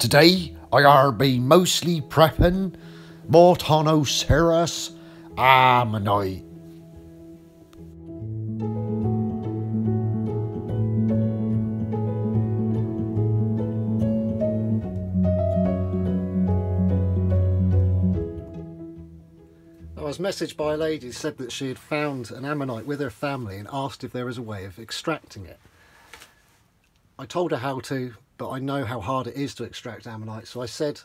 Today I be mostly prepping Mortoniceras Ammonite. I was messaged by a lady who said that she had found an ammonite with her family and asked if there was a way of extracting it. I told her how to, but I know how hard it is to extract ammonite, so I said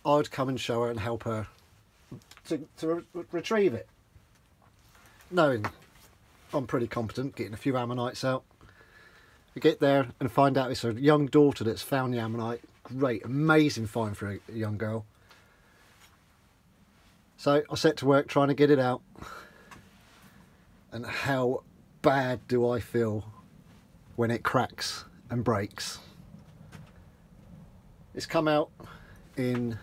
I'd come and show her and help her to retrieve it. Knowing I'm pretty competent getting a few ammonites out. We get there and find out it's a young daughter that's found the ammonite. Great, amazing find for a young girl. So I set to work trying to get it out, and how bad do I feel when it cracks and breaks. It's come out in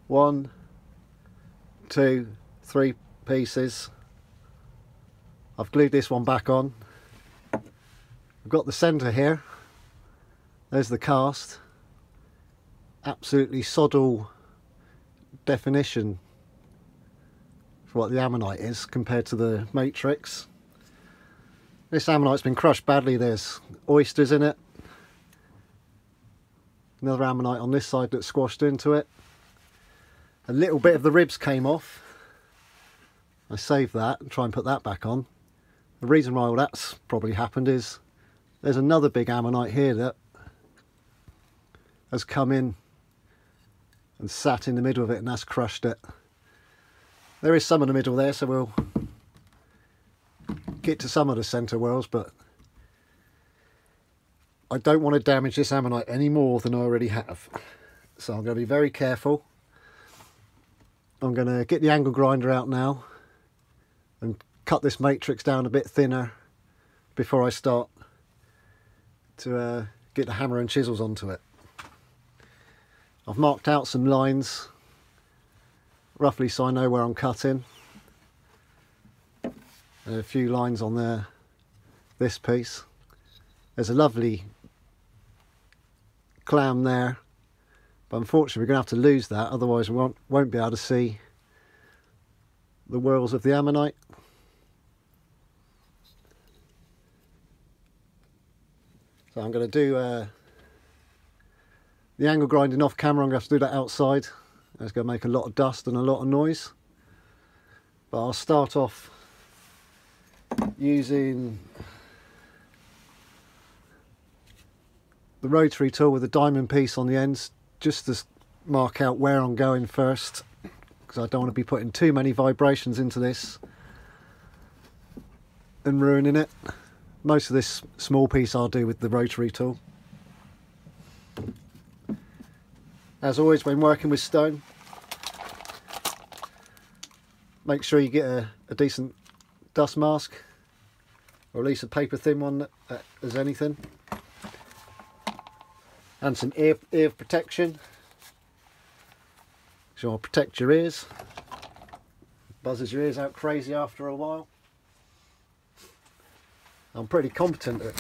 1, 2, 3 pieces. I've glued this one back on. I've got the centre here. There's the cast. Absolutely sod all definition for what the ammonite is compared to the matrix. This ammonite's been crushed badly. There's oysters in it. Another ammonite on this side that's squashed into it. A little bit of the ribs came off. I saved that and try and put that back on. The reason why all that's probably happened is there's another big ammonite here that has come in and sat in the middle of it, and that's crushed it. There is some in the middle there, so we'll get to some of the centre whorls, but I don't want to damage this ammonite any more than I already have. So I'm going to be very careful. I'm going to get the angle grinder out now and cut this matrix down a bit thinner before I start to get the hammer and chisels onto it. I've marked out some lines roughly so I know where I'm cutting. A few lines on there, this piece. There's a lovely clam there, but unfortunately we're going to have to lose that, otherwise we won't be able to see the whorls of the ammonite. So I'm going to do the angle grinding off camera. I'm going to have to do that outside. It's going to make a lot of dust and a lot of noise, but I'll start off using the rotary tool with a diamond piece on the ends, just to mark out where I'm going first, because I don't want to be putting too many vibrations into this and ruining it. Most of this small piece I'll do with the rotary tool. As always, when working with stone, make sure you get a decent dust mask, or at least a paper thin one as anything, and some ear protection, so it'll protect your ears. Buzzes your ears out crazy after a while. I'm pretty competent at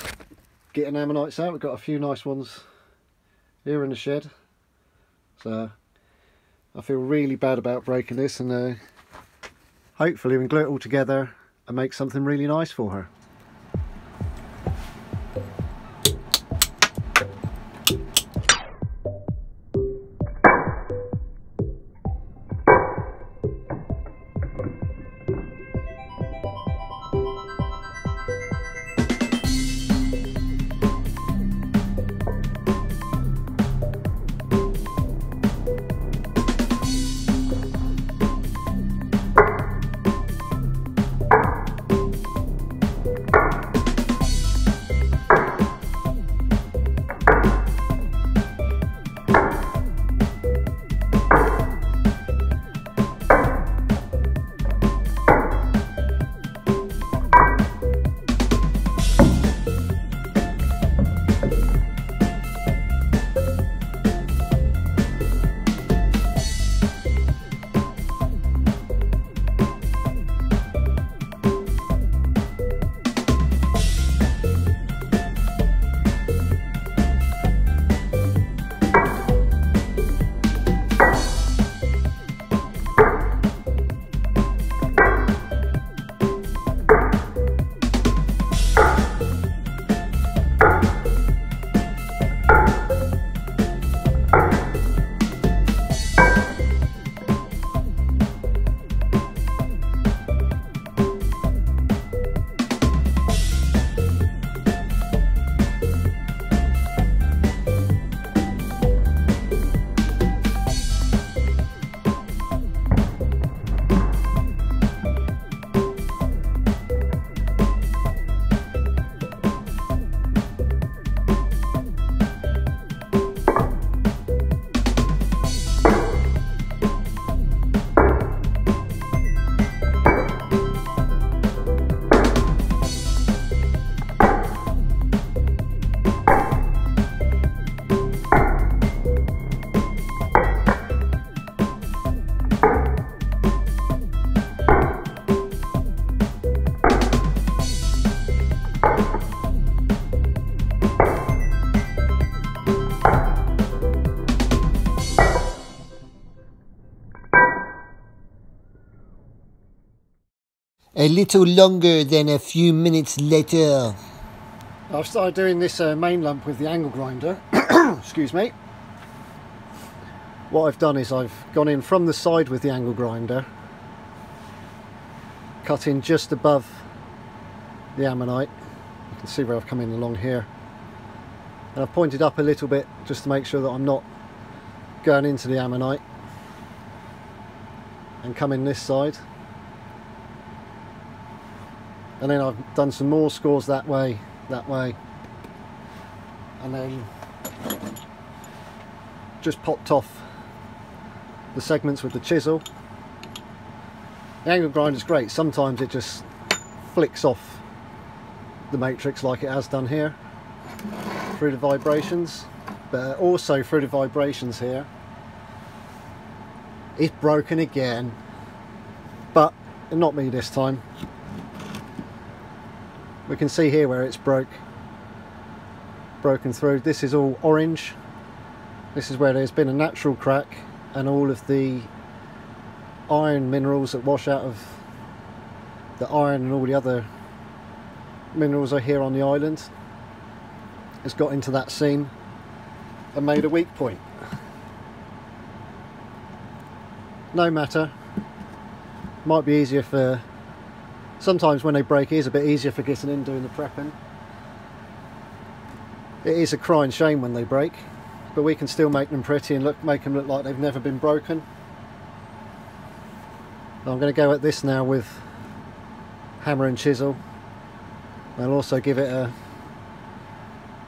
getting ammonites out. We've got a few nice ones here in the shed, so I feel really bad about breaking this, and hopefully we can glue it all together and make something really nice for her. a little longer than a few minutes later. I've started doing this main lump with the angle grinder. Excuse me. What I've done is I've gone in from the side with the angle grinder, cut in just above the ammonite. You can see where I've come in along here, and I've pointed up a little bit just to make sure that I'm not going into the ammonite, and come in this side, and then I've done some more scores that way, and then just popped off the segments with the chisel. The angle grinder is great. Sometimes it just flicks off the matrix like it has done here through the vibrations, but also through the vibrations here it's broken again, but not me this time. We can see here where it's broken through. This is all orange. This is where there's been a natural crack, and all of the iron minerals that wash out of the iron and all the other minerals are here on the island has got into that seam and made a weak point. No matter, might be easier for, sometimes when they break it is a bit easier for getting in doing the prepping. It is a crying shame when they break, but we can still make them pretty and make them look like they've never been broken. I'm going to go at this now with hammer and chisel. I'll also give it a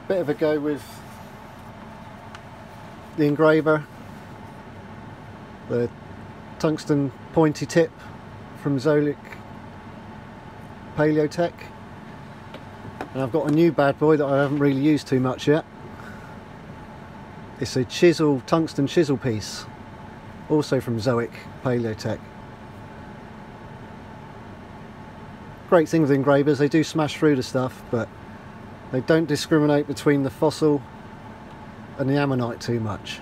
bit of a go with the engraver, the tungsten pointy tip from Zolic Paleotech, and I've got a new bad boy that I haven't really used too much yet. It's a chisel, tungsten chisel piece, also from Zolic Paleotech. Great thing with engravers, they do smash through the stuff, but they don't discriminate between the fossil and the ammonite too much,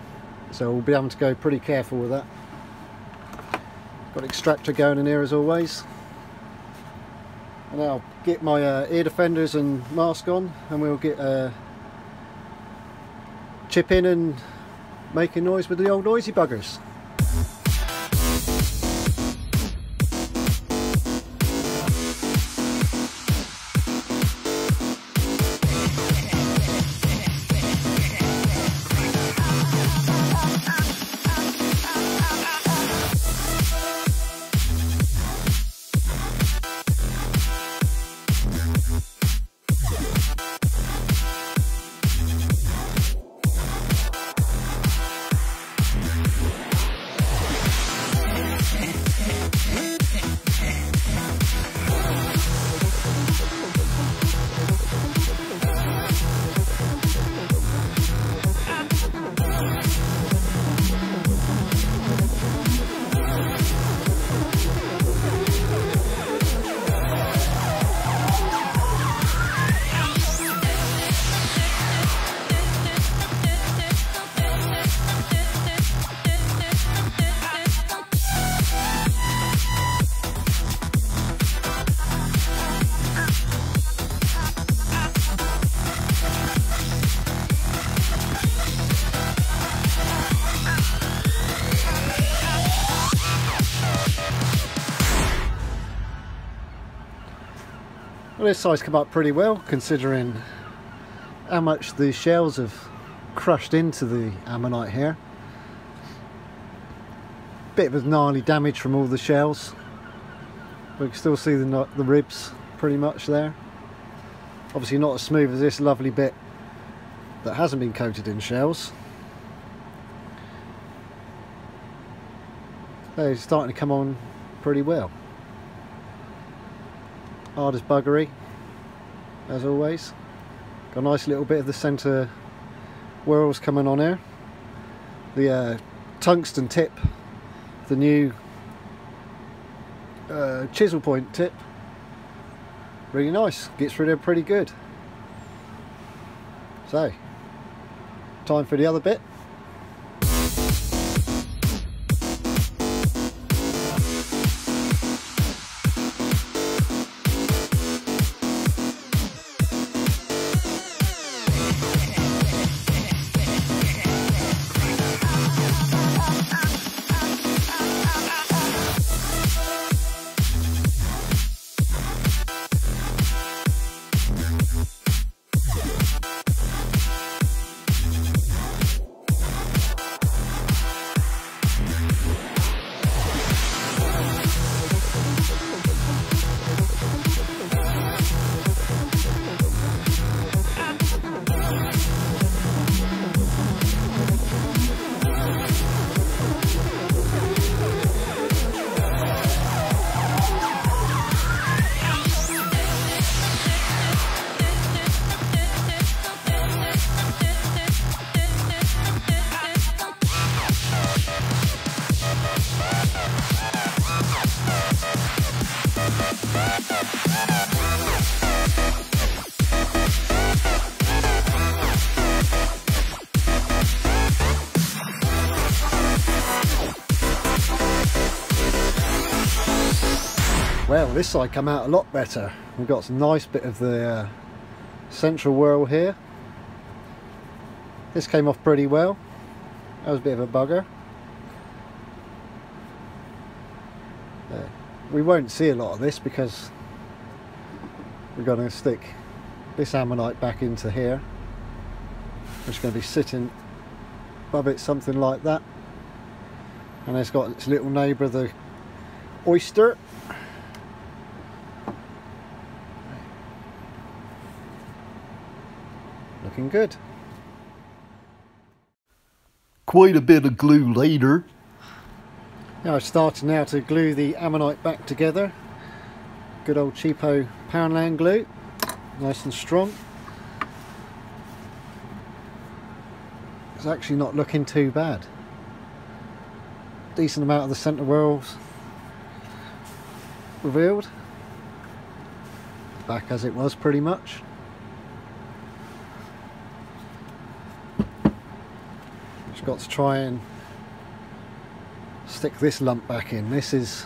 so we'll be able to go pretty careful with that. Got extractor going in here as always, and I'll get my ear defenders and mask on, and we'll get chip in and making noise with the old noisy buggers. Well, this side's come up pretty well considering how much the shells have crushed into the ammonite here. Bit of gnarly damage from all the shells, but you can still see the ribs pretty much there. Obviously not as smooth as this lovely bit that hasn't been coated in shells. They're starting to come on pretty well. Hard as buggery, as always. Got a nice little bit of the centre whorls coming on here. The tungsten tip, the new chisel point tip, really nice, gets through there pretty good. So, time for the other bit. Well, this side come out a lot better. We've got some nice bit of the central whirl here. This came off pretty well. That was a bit of a bugger. We won't see a lot of this because we're going to stick this ammonite back into here. It's going to be sitting above it, something like that. And it's got its little neighbour, the oyster. Looking good. Quite a bit of glue later. Now I'm starting now to glue the ammonite back together. Good old cheapo Poundland glue, nice and strong. It's actually not looking too bad. Decent amount of the centre whirls revealed. Back as it was pretty much. Just got to try and stick this lump back in. This is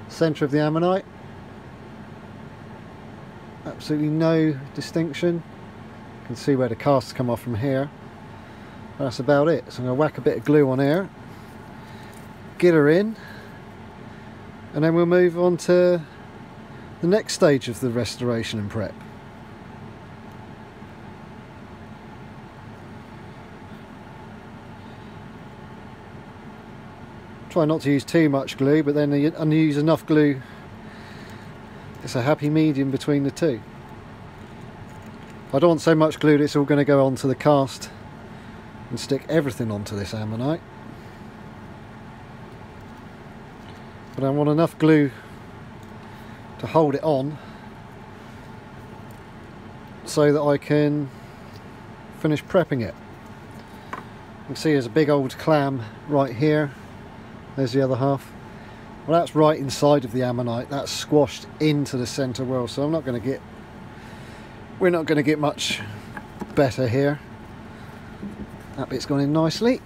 centre of the ammonite. Absolutely no distinction. You can see where the casts come off from here. That's about it. So I'm going to whack a bit of glue on here, get her in, and then we'll move on to the next stage of the restoration and prep. Try not to use too much glue, but then use enough glue. It's a happy medium between the two. I don't want so much glue that it's all going to go onto the cast and stick everything onto this ammonite. But I want enough glue to hold it on so that I can finish prepping it. You can see there's a big old clam right here. There's the other half. Well, that's right inside of the ammonite. That's squashed into the centre whirl, so we're not going to get much better here. That bit's gone in nicely.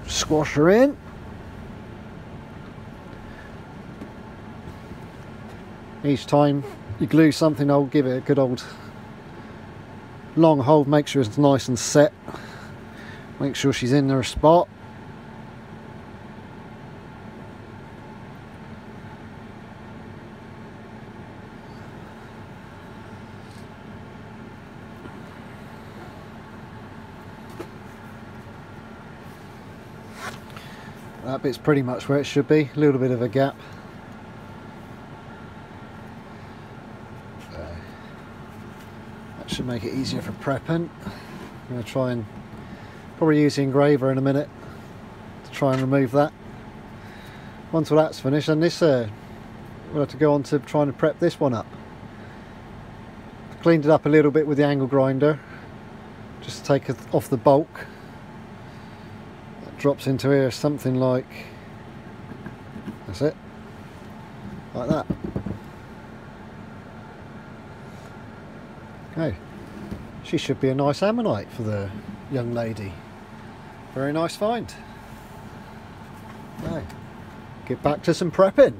Squash her in. Each time you glue something, I'll give it a good old long hold, make sure it's nice and set, make sure she's in her spot. That bit's pretty much where it should be, a little bit of a gap. Should make it easier for prepping. I'm going to try and probably use the engraver in a minute to try and remove that. Once all that's finished, and this we'll have to go on to trying to prep this one up. I've cleaned it up a little bit with the angle grinder just to take it off the bulk. That drops into here something like, that's it, like that. Okay. She should be a nice ammonite for the young lady. Very nice find. Right. Get back to some prepping.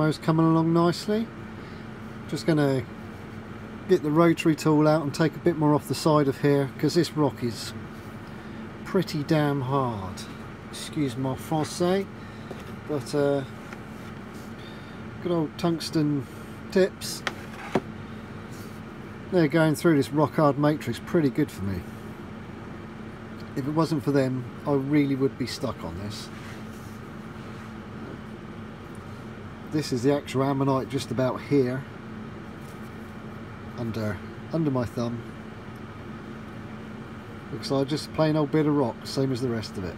ammo's coming along nicely. Just going to get the rotary tool out and take a bit more off the side of here, because this rock is pretty damn hard. Excuse my français, but good old tungsten tips. They're going through this rock hard matrix pretty good for me. If it wasn't for them, I really would be stuck on this. This is the actual ammonite just about here, under my thumb. Looks like just a plain old bit of rock, same as the rest of it.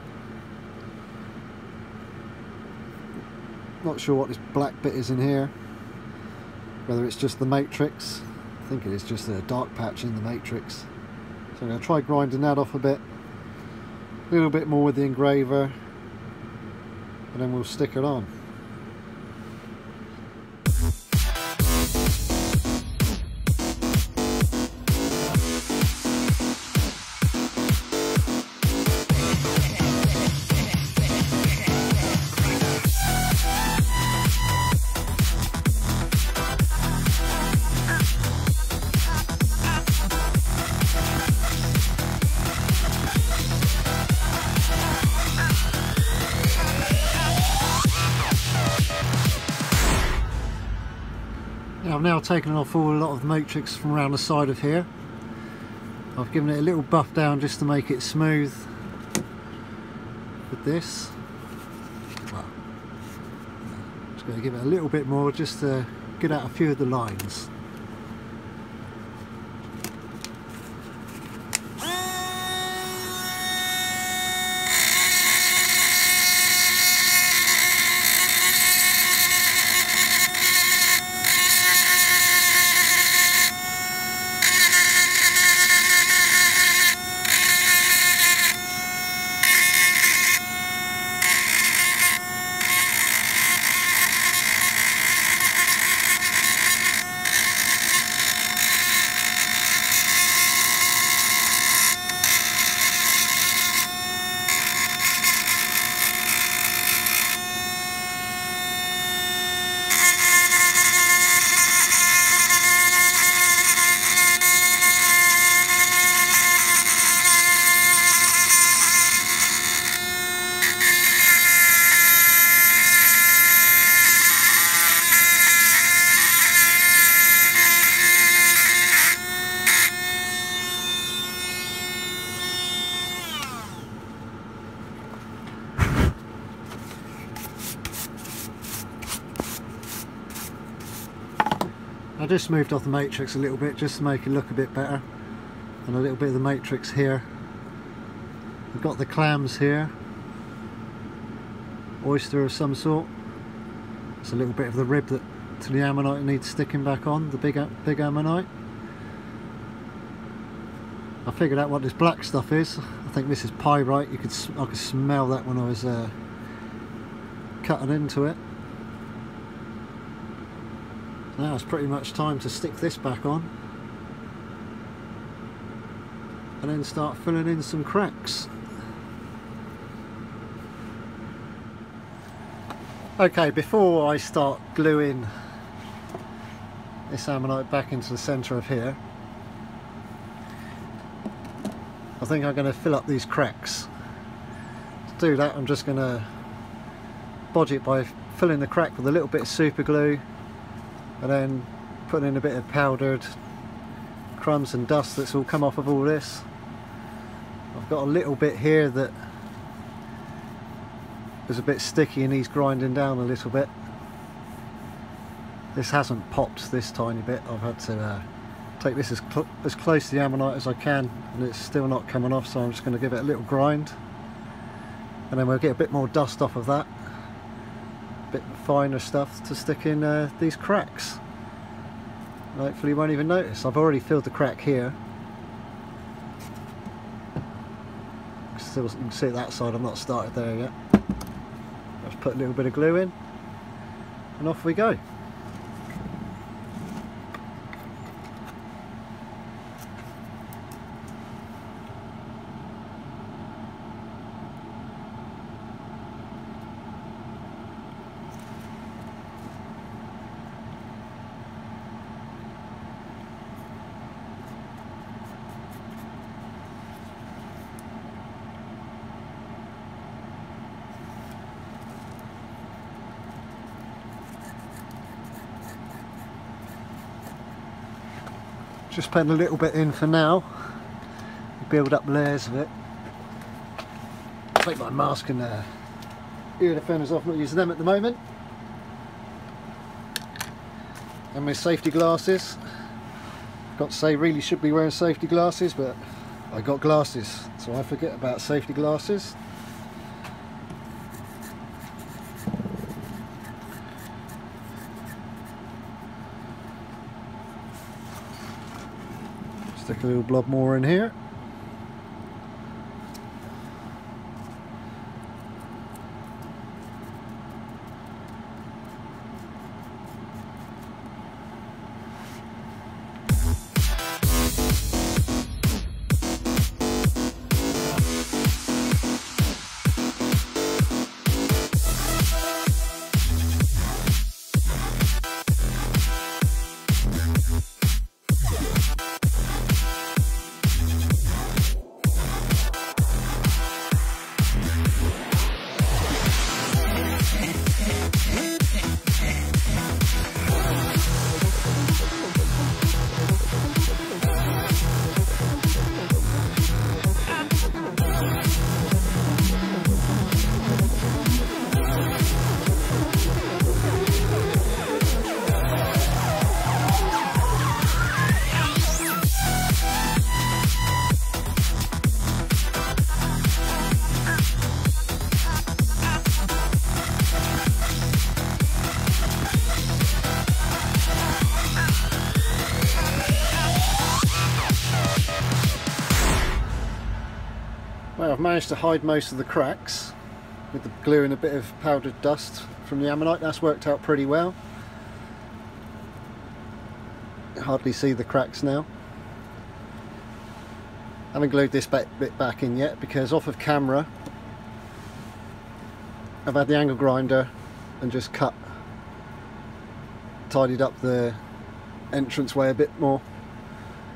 Not sure what this black bit is in here, whether it's just the matrix. I think it is just a dark patch in the matrix. So I'm going to try grinding that off a bit, a little bit more with the engraver, and then we'll stick it on. I've now taken off a lot of the matrix from around the side of here. I've given it a little buff down just to make it smooth with this. Well, just going to give it a little bit more just to get out a few of the lines. I just moved off the matrix a little bit just to make it look a bit better, and a little bit of the matrix here. We've got the clams here, oyster of some sort. It's a little bit of the rib that to the ammonite needs sticking back on, the big ammonite. I figured out what this black stuff is. I think this is pyrite. I could smell that when I was cutting into it. Now it's pretty much time to stick this back on and then start filling in some cracks. Okay, before I start gluing this ammonite back into the centre of here, I think I'm going to fill up these cracks. To do that, I'm just going to bodge it by filling the crack with a little bit of super glue, and then putting in a bit of powdered crumbs and dust that's all come off of all this. I've got a little bit here that is a bit sticky and needs grinding down a little bit. This hasn't popped this tiny bit. I've had to take this as close to the ammonite as I can, and it's still not coming off, so I'm just going to give it a little grind, and then we'll get a bit more dust off of that. Bit finer stuff to stick in these cracks. Hopefully you won't even notice. I've already filled the crack here. Still, you can see that side, I've not started there yet. Just put a little bit of glue in and off we go. Just putting a little bit in for now, build up layers of it. Take my mask and ear defenders off, not using them at the moment. And my safety glasses. Got to say, really should be wearing safety glasses, but I got glasses, so I forget about safety glasses. Stick a little blob more in here. Well, I've managed to hide most of the cracks with the glue and a bit of powdered dust from the ammonite. That's worked out pretty well. Hardly see the cracks now. I haven't glued this bit back in yet because off of camera I've had the angle grinder and just tidied up the entranceway a bit more.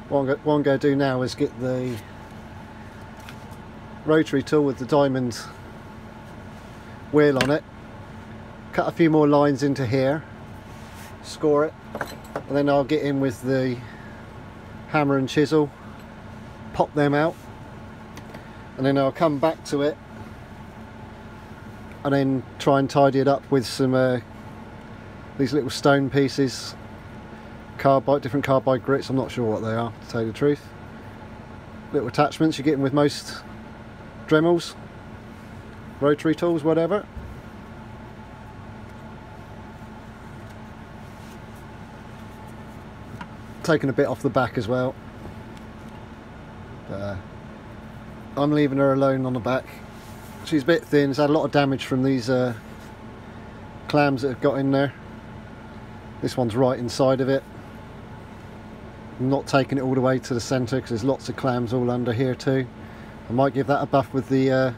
What I'm going to do now is get the rotary tool with the diamond wheel on it, cut a few more lines into here, score it, and then I'll get in with the hammer and chisel, pop them out, and then I'll come back to it and then try and tidy it up with some these little stone pieces, different carbide grits. I'm not sure what they are, to tell you the truth. Little attachments you're getting with most Dremels, rotary tools, whatever. Taking a bit off the back as well. I'm leaving her alone on the back. She's a bit thin, it's had a lot of damage from these clams that have got in there. This one's right inside of it. I'm not taking it all the way to the centre because there's lots of clams all under here too. I might give that a buff with the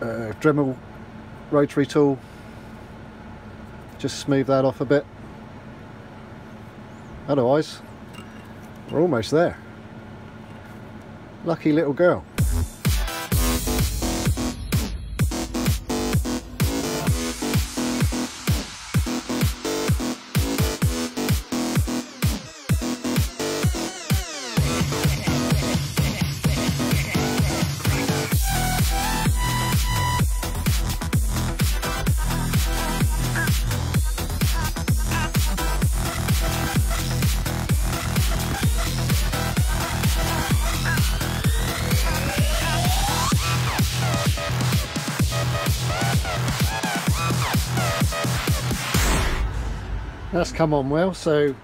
Dremel rotary tool. Just smooth that off a bit. Otherwise, we're almost there. Lucky little girl. That's come on well. So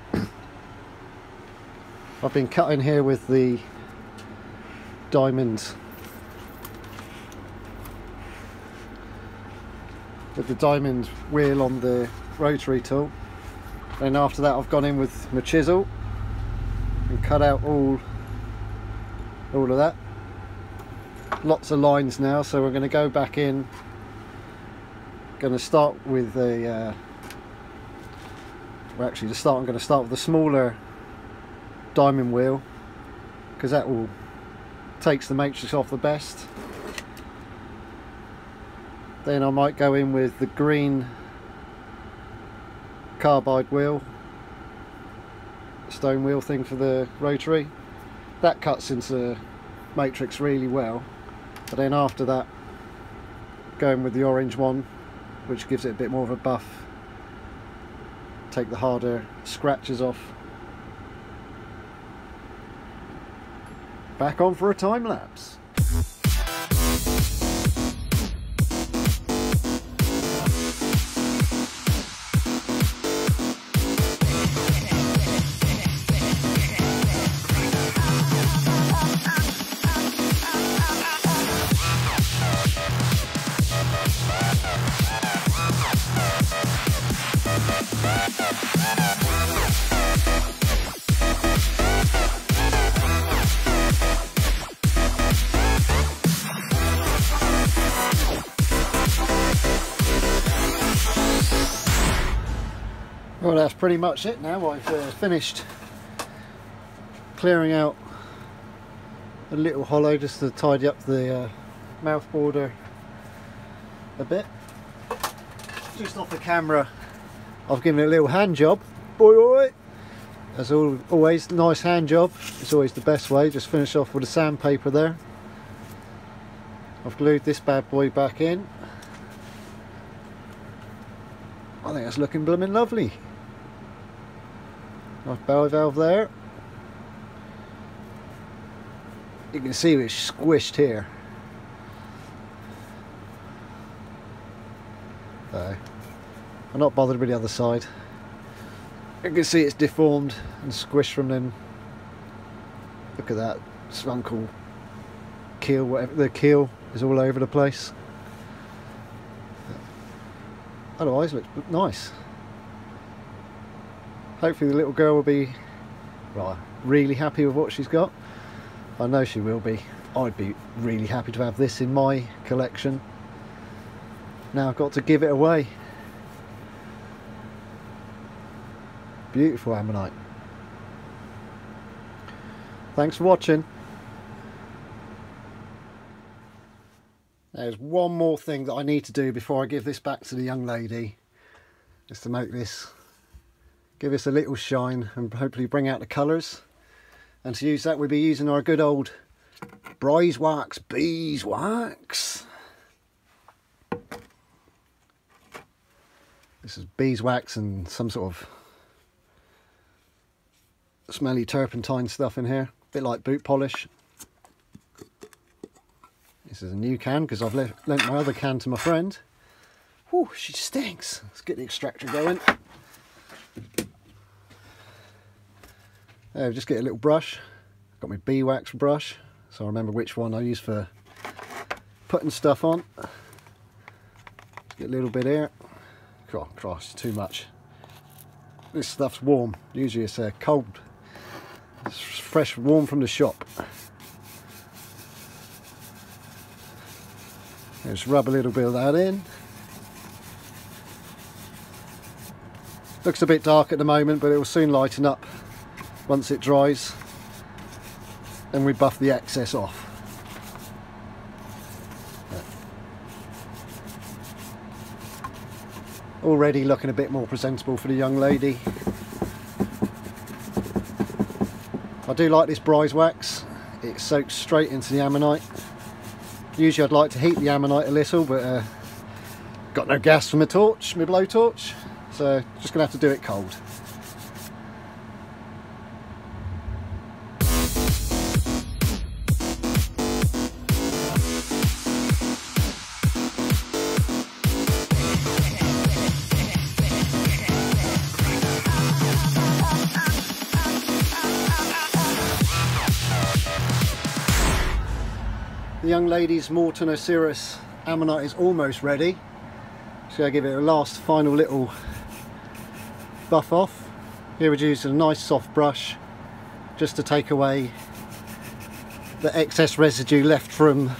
I've been cutting here with the diamond, wheel on the rotary tool. Then after that I've gone in with my chisel and cut out all of that. Lots of lines now, so we're going to go back in. Going to start with a well, actually, I'm going to start with the smaller diamond wheel because that will takes the matrix off the best. Then I might go in with the green carbide wheel stone wheel thing for the rotary. That cuts into the matrix really well, but then after that going with the orange one, which gives it a bit more of a buff, take the harder scratches off. Back on for a time lapse. Well, that's pretty much it now. I've finished clearing out a little hollow just to tidy up the mouth border a bit. Just off the camera, I've given it a little hand job. Boy, as always, nice hand job. It's always the best way. Just finish off with the sandpaper there. I've glued this bad boy back in. I think that's looking blooming lovely. Nice belly valve there. You can see it's squished here. I'm not bothered with the other side. You can see it's deformed and squished from them. Look at that uncle keel, whatever the keel is all over the place. Otherwise, it looks nice. Hopefully the little girl will be really happy with what she's got. I know she will be. I'd be really happy to have this in my collection. Now I've got to give it away. Beautiful ammonite. Thanks for watching. There's one more thing that I need to do before I give this back to the young lady, just to make this, give this a little shine and hopefully bring out the colours. And to use that, we'll be using our good old beeswax. This is beeswax and some sort of smelly turpentine stuff in here, a bit like boot polish. This is a new can because I've lent my other can to my friend. Whew, she stinks. Let's get the extractor going. Just get a little brush. Got my beeswax brush, so I remember which one I use for putting stuff on. Get a little bit here. Oh, Christ, too much. This stuff's warm. Usually it's cold. It's fresh, warm from the shop. Just rub a little bit of that in. Looks a bit dark at the moment, but it will soon lighten up once it dries. Then we buff the excess off. Already looking a bit more presentable for the young lady. I do like this beeswax. It soaks straight into the ammonite. Usually I'd like to heat the ammonite a little, but got no gas for my torch, my blowtorch, so just gonna have to do it cold. The young lady's Mortoniceras Ammonite is almost ready. So I give it a last final little buff off. Here we're using a nice soft brush just to take away the excess residue left from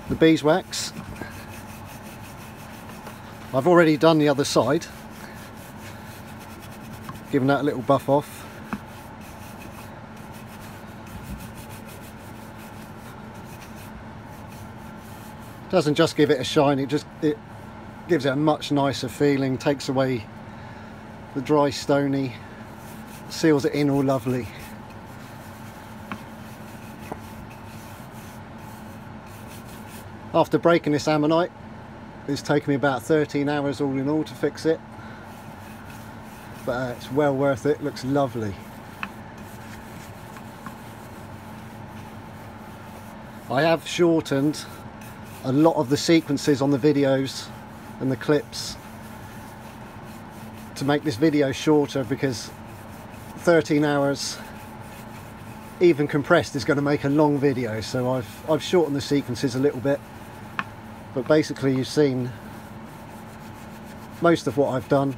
the beeswax. I've already done the other side, giving that a little buff off. Doesn't just give it a shine, it gives it a much nicer feeling, takes away the dry stony seals it in all lovely. After breaking this ammonite, it's taken me about 13 hours all in all to fix it, but it's well worth it. Looks lovely. I have shortened a lot of the sequences on the videos and the clips to make this video shorter, because 13 hours even compressed is going to make a long video, so I've shortened the sequences a little bit, but basically you've seen most of what I've done.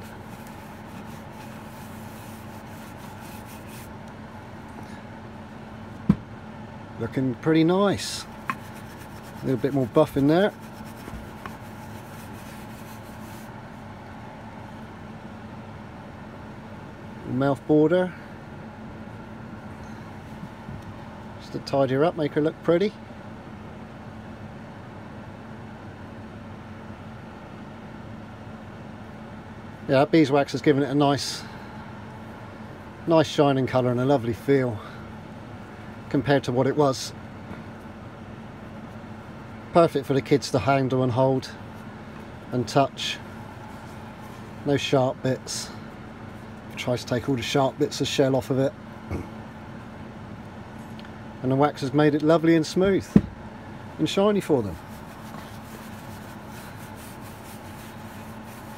Looking pretty nice. A little bit more buff in there. Mouth border. Just to tidy her up, make her look pretty. Yeah, beeswax has given it a nice shining colour and a lovely feel compared to what it was. Perfect for the kids to handle and hold and touch. No sharp bits. Tries to take all the sharp bits of shell off of it. And the wax has made it lovely and smooth and shiny for them.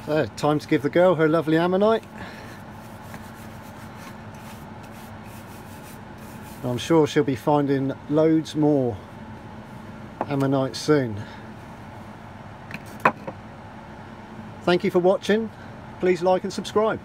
So, time to give the girl her lovely ammonite. I'm sure she'll be finding loads more ammonite soon. Thank you for watching. Please like and subscribe.